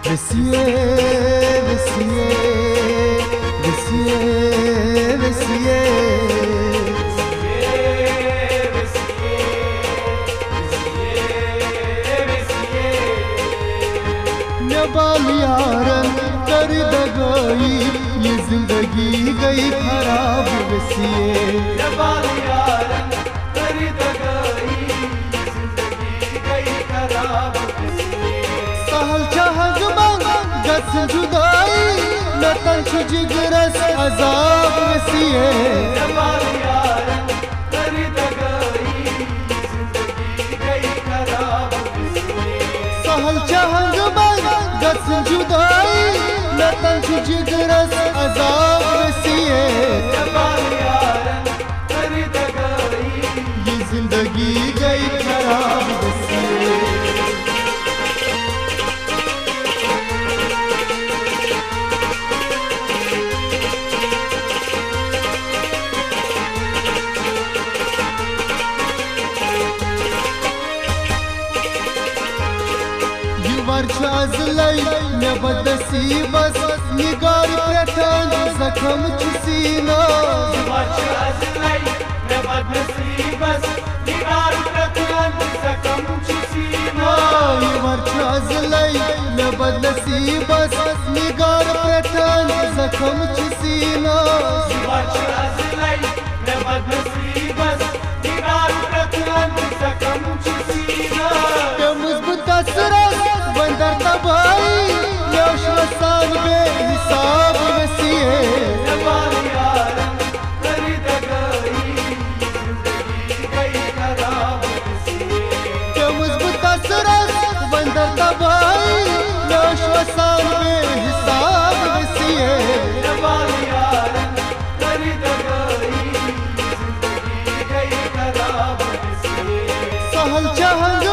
Vesiye, vesiye, vesiye, vesiye, ne bal yaran कर दगाई ये जिंदगी गई खराब वसिए ne bal yaran कर दगाई ये जिंदगी गई खराब वसिए सहल चहग गस जुदाई न तंश जिगरस अजाब वसिए ne bal yaran कर दगाई ये जिंदगी गई खराब वसिए सहल चहग गस जुदाई न तंश जिगरस अजाब वसिए ne bal yaran कर दगाई ये जिंदगी गई खराब वसिए Varçazlay ne badasibas nigar pratan zakham chusina varçazlay ne badasibas nigar pratan zakham chusina varçazlay ne badasibas nigar pratan zakham chusina varçazlay ne badasibas nigar pratan zakham chusina muzbut asras बंदर तबाई यशवसान बे हिसाब वसिए ne bal yaran कर दगाई जिंदगी गई खराब वसिए के मजबूत असरस बंदर तबाई यशवसान बे हिसाब वसिए ne bal yaran कर दगाई जिंदगी गई खराब वसिए सहल चहंग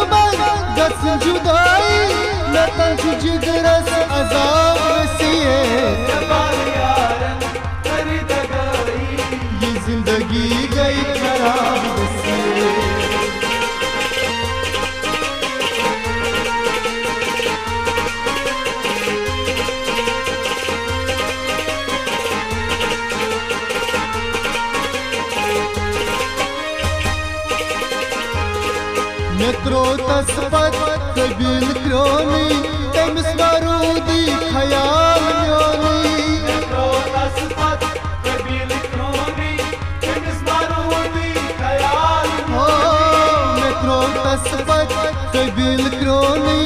गस जुदाई न तंश जिगरस अजाब वसिए ne bal yaran कर दगाई ये जिंदगी गई खराब वसिए Metro taspat kabil kroni temis varudi khayal myoni metro taspat kabil kroni temis varudi khayal Metro taspat kabil kroni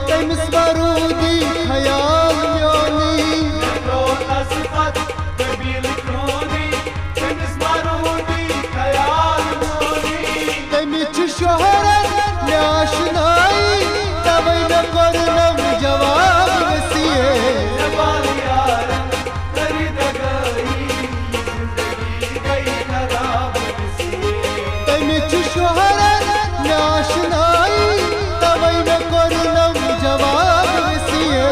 temis varudi khayal myoni metro taspat kabil kroni temis varudi khayal myoni temich shohrat नाशनाई तबै न करनम जवाब वसिए ne bal yaran कर दगाई जिंदगी गई खराब वसिए तमिच शोहरत नाशनाई तबै न करनम जवाब वसिए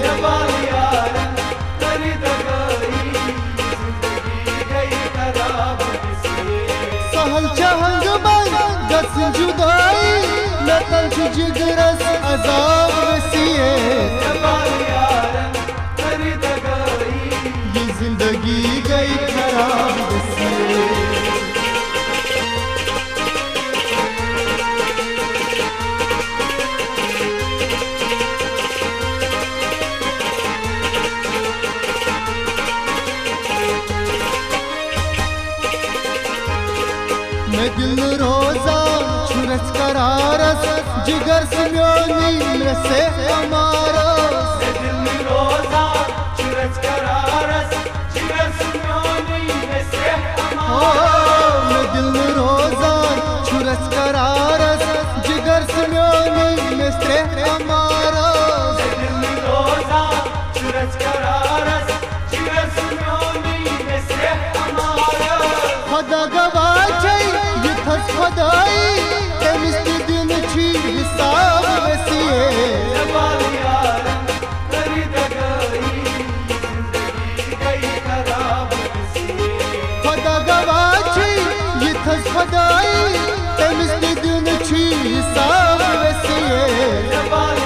ne bal yaran कर दगाई जिंदगी गई खराब वसिए सहल चहंग गस जुदाई न तंश जिगरस अजाब वसिए ne bal yaran कर दगाई ये जिंदगी गई खराब वसिए मैं दिल रोजा छुरच करारस जिगर स्म्योनी से हमारस दिल रोजा चुरच करारस जिगर सुन्योनी से मैं दिल रोजा छुरच करारस जिगर स्म्योनी से हमारस दिल रोजा चुरच करारस जिगर सुन्योनी से हमारा खुदा गवाह छै यथस खुदाई तेमिस दिन छी हिसाब वसिए ne bal yaran कर दगाई जिंदगी गई खराब वसिए खुदा गवाह छै यथस खुदाई तेमिस दिन छी हिसाब वसिए ne bal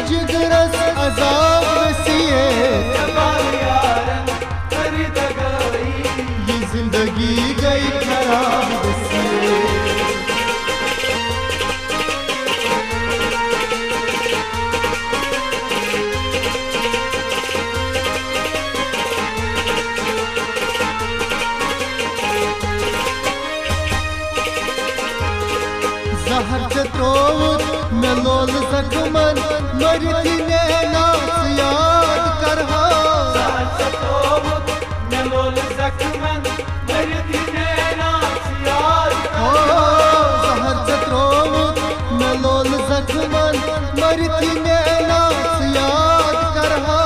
जिगरस अजाब वसीए जबालियारन करी दगाई ये जिंदगी गई खराब वसीए जहर त्रोवत मे लोल जख्मन मरती नैना याद करहा सतोबुत मेलोल जख्मन मरती नैना याद ओ जहर त्रोवत मे लोल जख्मन मरती नैना याद करहा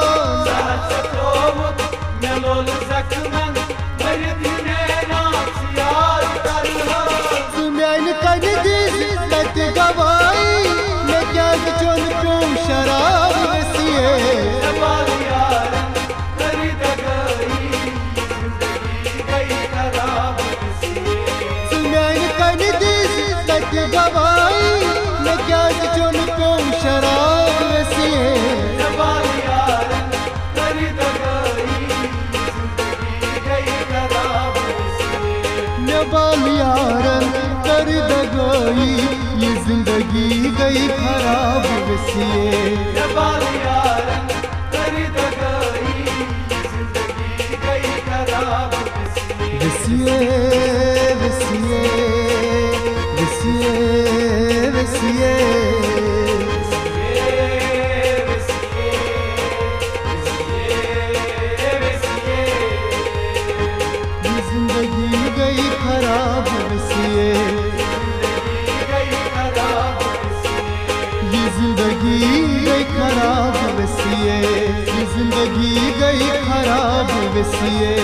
सतोबुत मेलोल जख्मन मरती नैना याद करहा सुम्यान कन दिस तत गवाई मैं क्या चुन प्यूं शराब वसीए जबालियारन करी दगाई जिंदगी गई खराब वसीए सुम्यान कन दिस तत गवाई मैं क्या चुन प्यूं शराब वसीए जबालियारन करी दगाई जिंदगी गई खराब वसीए नबाल यारन कर दगाई ये जिंदगी गई खराब वसीए जबालियारन करी दगाई जिंदगी गई खराब वसीए वसीए वसीए वसीए ये जिंदगी गई खराब वसीए ये जिंदगी गई खराब वसीए ये जिंदगी गई खराब वसीए